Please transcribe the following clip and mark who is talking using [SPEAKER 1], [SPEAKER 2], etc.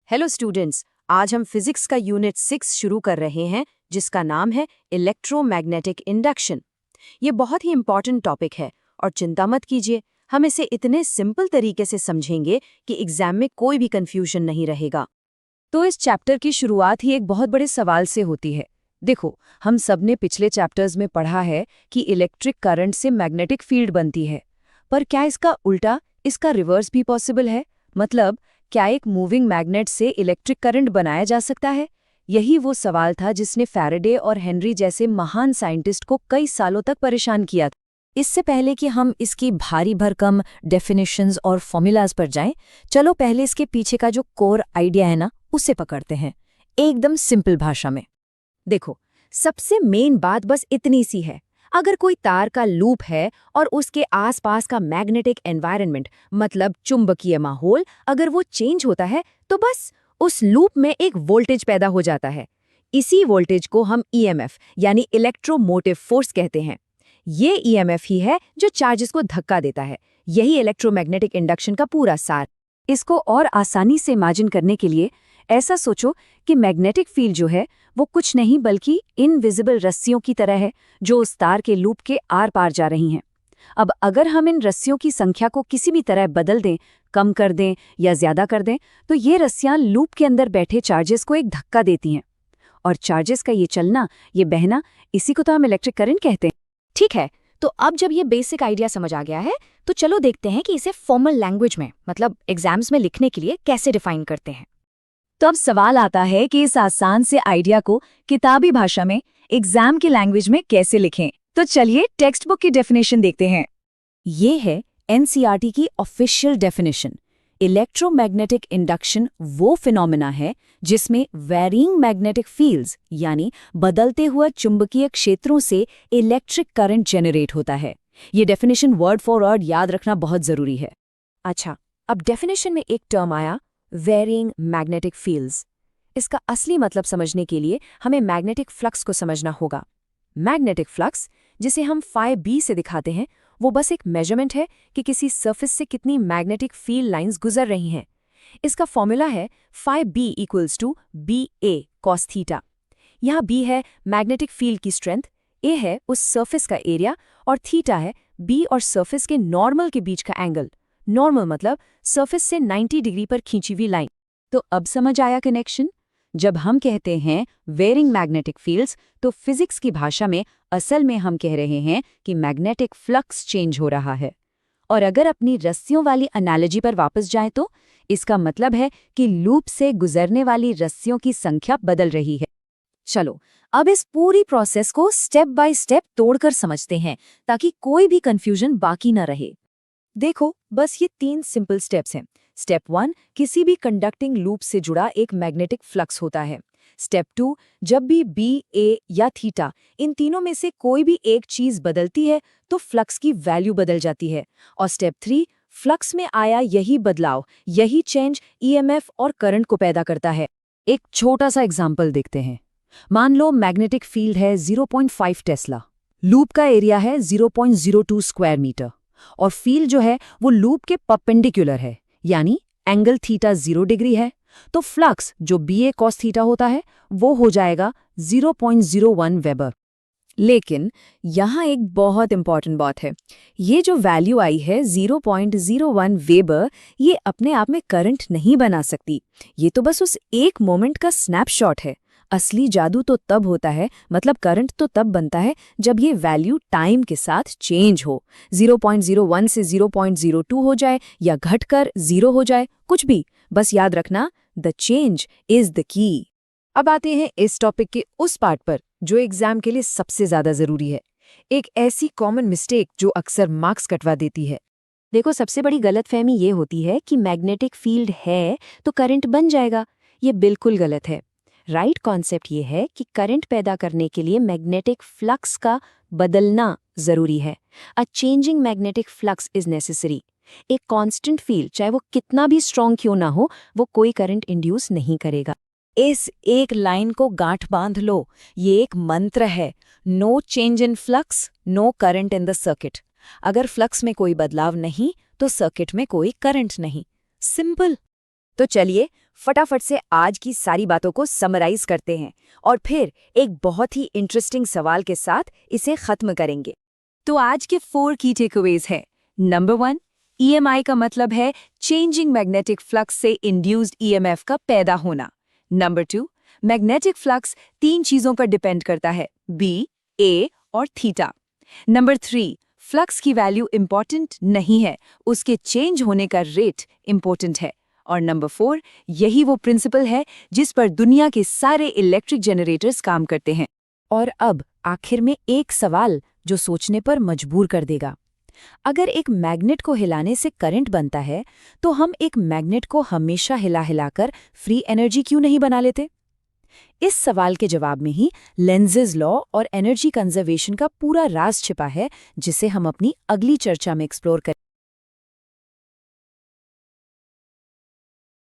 [SPEAKER 1] Hello students, आज हम physics का यूनिट 6 शुरू कर रहे हैं जिसका नाम है इलेक्ट्रोमैग्नेटिक इंडक्शन। ये बहुत ही इम्पॉर्टेंट टॉपिक है और चिंता मत कीजिए, हम इसे इतने सिंपल तरीके से समझेंगे कि एग्जाम में कोई भी कंफ्यूजन नहीं रहेगा। तो इस चैप्टर की शुरुआत ही एक बहुत बड़े सवाल से होती है। देखो, हम सब ने पिछले चैप्टर्स में पढ़ा है कि इलेक्ट्रिक करंट से मैग्नेटिक फील्ड बनती है, पर क्या इसका उल्टा, इसका रिवर्स भी पॉसिबल है? मतलब क्या एक मूविंग मैग्नेट से इलेक्ट्रिक करंट बनाया जा सकता है? यही वो सवाल था जिसने फैराडे और हेनरी जैसे महान साइंटिस्ट को कई सालों तक परेशान किया था। इससे पहले कि हम इसकी भारी भरकम डेफिनेशंस और फॉर्मूलाज पर जाएं, चलो पहले इसके पीछे का जो कोर आइडिया है ना, उसे पकड़ते हैं एकदम सिंपल भाषा में। देखो, सबसे मेन बात बस इतनी सी है। अगर कोई तार का लूप है और उसके आसपास का मैग्नेटिक एनवायरनमेंट मतलब चुंबकीय माहौल अगर वो चेंज होता है तो बस उस लूप में एक वोल्टेज पैदा हो जाता है। इसी वोल्टेज को हम ईएमएफ यानी इलेक्ट्रोमोटिव फोर्स कहते हैं। ये ईएमएफ ही है जो चार्जेस को धक्का देता है। यही इलेक्ट्रोमैग्नेटिक इंडक्शन का पूरा सार। इसको और आसानी से इमेजिन करने के लिए ऐसा सोचो कि मैग्नेटिक फील्ड जो है वो कुछ नहीं बल्कि इनविजिबल रस्सियों की तरह है जो उस तार के लूप के आर पार जा रही हैं। अब अगर हम इन रस्सियों की संख्या को किसी भी तरह बदल दें, कम कर दें या ज्यादा कर दें, तो ये रस्सियां लूप के अंदर बैठे चार्जेस को एक धक्का देती हैं। और चार्जेस का ये चलना, ये बहना, इसी को तो हम इलेक्ट्रिक करंट कहते हैं।
[SPEAKER 2] ठीक है, तो अब जब ये बेसिक आइडिया समझ आ गया है तो चलो देखते हैं कि इसे फॉर्मल लैंग्वेज में मतलब एग्जाम्स में लिखने के लिए कैसे डिफाइन करते हैं।
[SPEAKER 1] तो अब सवाल आता है कि इस आसान से आइडिया को किताबी भाषा में एग्जाम की लैंग्वेज में कैसे लिखें। तो चलिए टेक्स्ट बुक की डेफिनेशन देखते हैं। ये है एनसीईआरटी की ऑफिशियल डेफिनेशन। इलेक्ट्रोमैग्नेटिक इंडक्शन वो फिनोमेना है जिसमें वेरिंग मैग्नेटिक फील्ड्स यानी बदलते हुए चुंबकीय क्षेत्रों से इलेक्ट्रिक करंट जनरेट होता है। ये डेफिनेशन वर्ड फॉर वर्ड याद रखना बहुत जरूरी है। अच्छा, अब डेफिनेशन में एक टर्म आया, वेरिंग मैग्नेटिक फील्ड्स। इसका असली मतलब समझने के लिए हमें मैग्नेटिक फ्लक्स को समझना होगा। मैग्नेटिक फ्लक्स, जिसे हम फाई बी से दिखाते हैं, वो बस एक मेजरमेंट है कि किसी सरफेस से कितनी मैग्नेटिक फील्ड लाइंस गुजर रही हैं। इसका फॉर्मूला है phi B equals to B A cos theta. यहाँ बी है मैग्नेटिक फील्ड की स्ट्रेंथ, ए है उस सरफेस का एरिया और थीटा है बी और सरफेस के नॉर्मल के बीच का एंगल। नॉर्मल मतलब सरफेस से 90 डिग्री पर खींची हुई लाइन। तो अब समझ आया कनेक्शन? जब हम कहते हैं वेरिंग मैग्नेटिक फील्ड्स, तो फिजिक्स की भाषा में असल में हम कह रहे हैं कि मैग्नेटिक फ्लक्स चेंज हो रहा है। और अगर अपनी रस्सियों वाली एनालॉजी पर वापस जाएं तो इसका मतलब है कि लूप से गुजरने वाली रस्सियों की संख्या बदल रही है। चलो, अब इस पूरी प्रोसेस को स्टेप बाय स्टेप तोड़कर समझते हैं ताकि कोई भी कंफ्यूजन बाकी न रहे। देखो, बस ये 3 सिंपल स्टेप्स हैं। स्टेप 1, किसी भी कंडक्टिंग लूप से जुड़ा एक मैग्नेटिक फ्लक्स होता है। स्टेप 2, जब भी बी, ए या थीटा, इन तीनों में से कोई भी एक चीज बदलती है तो फ्लक्स की वैल्यू बदल जाती है। और स्टेप 3, फ्लक्स में आया यही बदलाव, यही चेंज ईएमएफ और करंट को पैदा करता है। एक छोटा सा एग्जाम्पल देखते हैं। मान लो मैग्नेटिक फील्ड है 0.5 टेस्ला, लूप का एरिया है 0.02 स्क्वायर मीटर और फील्ड जो है वो लूप के परपेंडिकुलर है, यानी एंगल थीटा 0 डिग्री है। तो फ्लक्स जो बी ए कॉस थीटा होता है वो हो जाएगा 0.01 वेबर। लेकिन यहाँ एक बहुत इंपॉर्टेंट बात है, ये जो वैल्यू आई है 0.01 वेबर, ये अपने आप में करंट नहीं बना सकती। ये तो बस उस एक मोमेंट का स्नैपशॉट है। असली जादू तो तब होता है, मतलब करंट तो तब बनता है जब ये वैल्यू टाइम के साथ चेंज हो। 0.01 से 0.02 हो जाए या घटकर 0 हो जाए, कुछ भी, बस याद रखना, the change is the key. अब आते हैं इस टॉपिक के उस पार्ट पर जो एग्जाम के लिए सबसे ज्यादा जरूरी है। एक ऐसी कॉमन मिस्टेक जो अक्सर मार्क्स कटवा देती है। देखो, सबसे बड़ी गलतफहमी ये होती है कि मैग्नेटिक फील्ड है तो करंट बन जाएगा। ये बिल्कुल गलत है। राइट कॉन्सेप्ट ये है कि करंट पैदा करने के लिए मैग्नेटिक फ्लक्स का बदलना जरूरी है। अ changing magnetic flux is necessary. एक कांस्टेंट फील्ड, चाहे वो कितना भी स्ट्रॉन्ग क्यों ना हो, वो कोई करंट इंड्यूस नहीं करेगा। इस एक लाइन को गांठ बांध लो, ये एक मंत्र है। No change in flux, no current in the circuit. अगर फ्लक्स में कोई बदलाव नहीं तो सर्किट में कोई करंट नहीं। सिंपल। तो चलिए
[SPEAKER 2] फटाफट से आज की सारी बातों को समराइज करते हैं और फिर एक बहुत ही इंटरेस्टिंग सवाल के साथ इसे खत्म करेंगे।
[SPEAKER 1] तो आज के 4 की टेकअवेज है। नंबर 1, EMI का मतलब है चेंजिंग मैग्नेटिक फ्लक्स से इंड्यूस्ड EMF का पैदा होना। नंबर 2, मैग्नेटिक फ्लक्स 3 चीजों पर डिपेंड करता है, B, A और थीटा। नंबर 3, फ्लक्स की वैल्यू इंपॉर्टेंट नहीं है, उसके चेंज होने का रेट इंपॉर्टेंट है। और नंबर 4, यही वो प्रिंसिपल है जिस पर दुनिया के सारे इलेक्ट्रिक जनरेटर्स काम करते हैं।
[SPEAKER 2] और अब आखिर में एक सवाल जो सोचने पर मजबूर कर देगा। अगर एक मैग्नेट को हिलाने से करंट बनता है, तो हम एक मैग्नेट को हमेशा हिला हिलाकर फ्री एनर्जी क्यों नहीं बना लेते? इस सवाल के जवाब में ही लेंजेज लॉ और एनर्जी कंजर्वेशन का पूरा राज छिपा है, जिसे हम अपनी अगली चर्चा में एक्सप्लोर करेंगे।